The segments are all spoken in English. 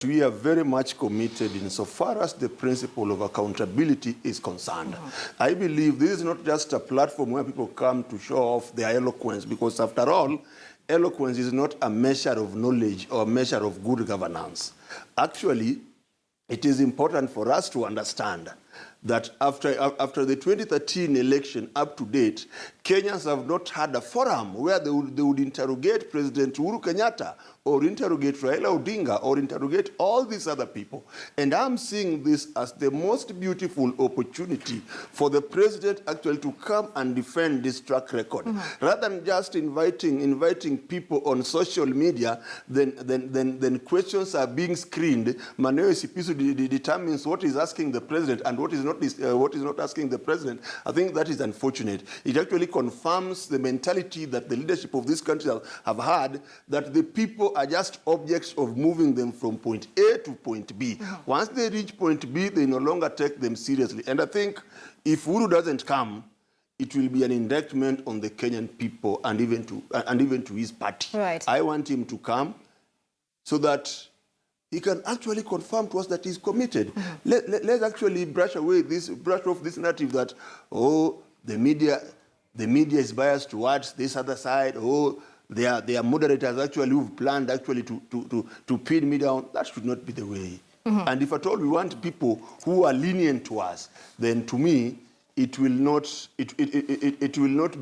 We are very much committed insofar as the principle of accountability is concerned. I believe this is not just a platform where people come to show off their eloquence, because after all, eloquence is not a measure of knowledge or a measure of good governance. Actually, it is important for us to understand that after the 2013 election up to date, Kenyans have not had a forum where they would interrogate President Uhuru Kenyatta or interrogate Raila Odinga or interrogate all these other people. And I'm seeing this as the most beautiful opportunity for the president actually to come and defend this track record. Rather than just inviting people on social media, then questions are being screened. Manuel Sipisu determines what is asking the president and what is not asking the president. I think that is unfortunate. It actually confirms the mentality that the leadership of this country have had, that the people are just objects of moving them from point A to point B. Once they reach point B, they no longer take them seriously. And I think if Uhuru doesn't come, it will be an indictment on the Kenyan people and even to his party. Right. I want him to come so that he can actually confirm to us that he's committed. Let's actually brush off this narrative that, oh, the media is biased towards this other side. Oh, they are moderators actually who've planned actually to pin me down. That should not be the way. And if at all we want people who are lenient to us, then to me it will not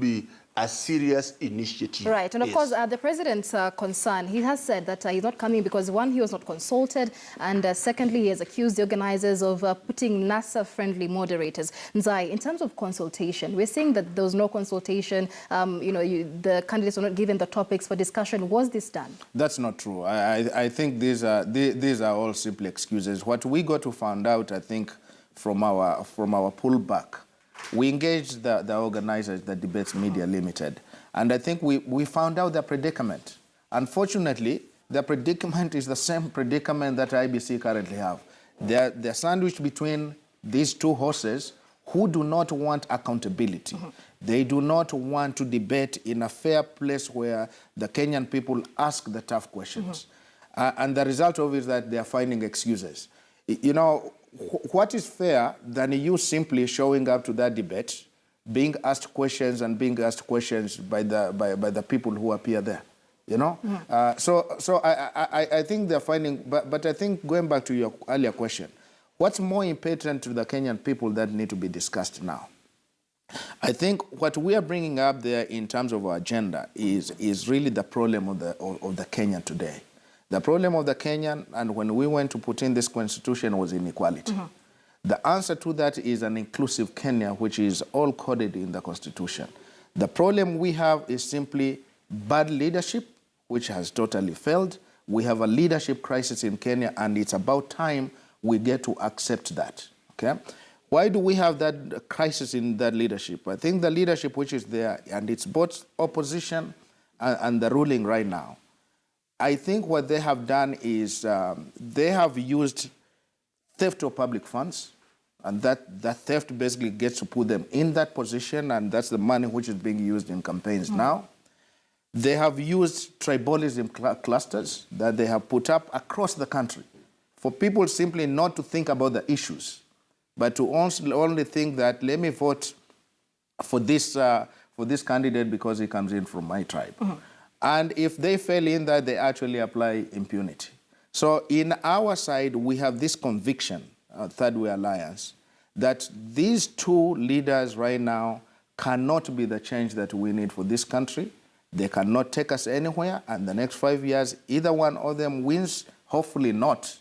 be a serious initiative. Right, and of course, the president's concern, he has said that he's not coming because, one, he was not consulted, and secondly, he has accused the organizers of putting NASA-friendly moderators. Nzai, in terms of consultation, we're saying that there was no consultation, the candidates were not given the topics for discussion. Was this done? That's not true. I think these are all simple excuses. What we got to find out, I think, from our pullback, we engaged the organizers, the Debates Media Limited, and I think we found out their predicament. Unfortunately, the predicament is the same predicament that IBC currently have. They're sandwiched between these two horses who do not want accountability. They do not want to debate in a fair place where the Kenyan people ask the tough questions. And the result of it is that they are finding excuses. You know, what is fair than you simply showing up to that debate, being asked questions and being asked questions by the people who appear there, you know? So I think they're finding, but I think going back to your earlier question, what's more important to the Kenyan people that need to be discussed now? I think what we are bringing up there in terms of our agenda is really the problem of the Kenyan today. The problem of the Kenyan, and when we went to put in this constitution, was inequality. The answer to that is an inclusive Kenya, which is all coded in the constitution. The problem we have is simply bad leadership, which has totally failed. We have a leadership crisis in Kenya, and it's about time we get to accept that, okay? Why do we have that crisis in that leadership? I think the leadership which is there, and it's both opposition and the ruling right now, I think what they have done is they have used theft of public funds, and that theft basically gets to put them in that position, and that's the money which is being used in campaigns now. They have used tribalism clusters that they have put up across the country for people simply not to think about the issues, but to only think that, let me vote for this candidate because he comes in from my tribe. And if they fail in that, they actually apply impunity. So in our side, we have this conviction, Third Way Alliance, that these two leaders right now cannot be the change that we need for this country. They cannot take us anywhere, and the next 5 years, either one of them wins, hopefully not.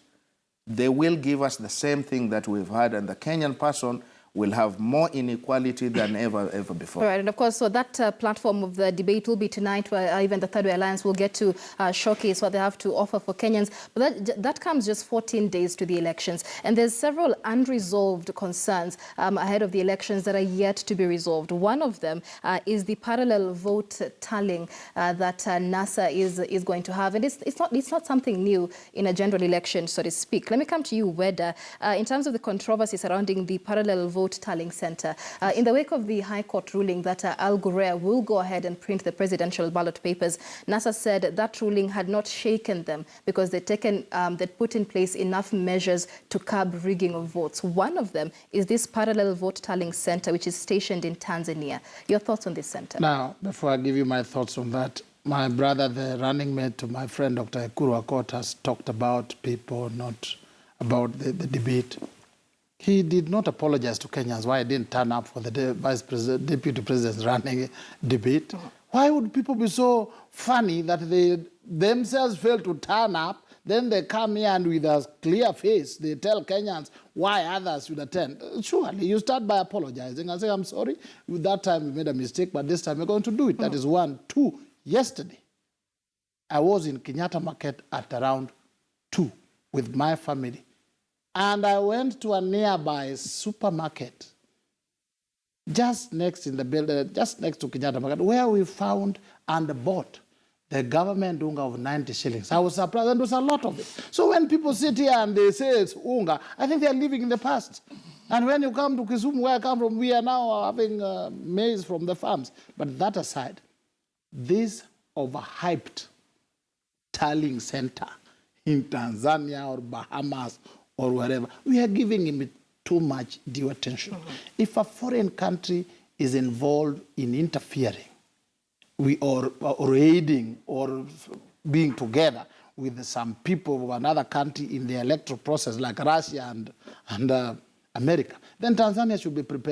They will give us the same thing that we've had, and the Kenyan person will have more inequality than ever before. Right, and of course, so that platform of the debate will be tonight, where even the Third Way Alliance will get to showcase what they have to offer for Kenyans. But that comes just 14 days to the elections, and there's several unresolved concerns ahead of the elections that are yet to be resolved. One of them is the parallel vote tallying that NASA is going to have, and it's not something new in a general election, so to speak. Let me come to you, Weda. In terms of the controversy surrounding the parallel vote vote tallying center. In the wake of the High Court ruling that Al Ghurair will go ahead and print the presidential ballot papers, NASA said that ruling had not shaken them because they'd put in place enough measures to curb rigging of votes. One of them is this parallel vote tallying center, which is stationed in Tanzania. Your thoughts on this center? Now, before I give you my thoughts on that, my brother, the running mate to my friend Dr. Uhuru Akot, has talked about people, not about the debate. He did not apologize to Kenyans why he didn't turn up for the deputy president's running debate. Why would people be so funny that they themselves fail to turn up, then they come here and with a clear face, they tell Kenyans why others should attend? Surely, you start by apologizing and say, I'm sorry, with that time we made a mistake, but this time we're going to do it. That is one. Two, yesterday, I was in Kenyatta Market at around 2 with my family. And I went to a nearby supermarket just next in the building, just next to Kenyatta Market, where we found and bought the government unga of 90 shillings. I was surprised, and there was a lot of it. So when people sit here and they say it's unga, I think they are living in the past. And when you come to Kisumu, where I come from, we are now having maize from the farms. But that aside, this overhyped tallying center in Tanzania or Bahamas or wherever, we are giving him too much due attention. If a foreign country is involved in interfering or aiding or being together with some people of another country in the electoral process like Russia and America, then Tanzania should be prepared.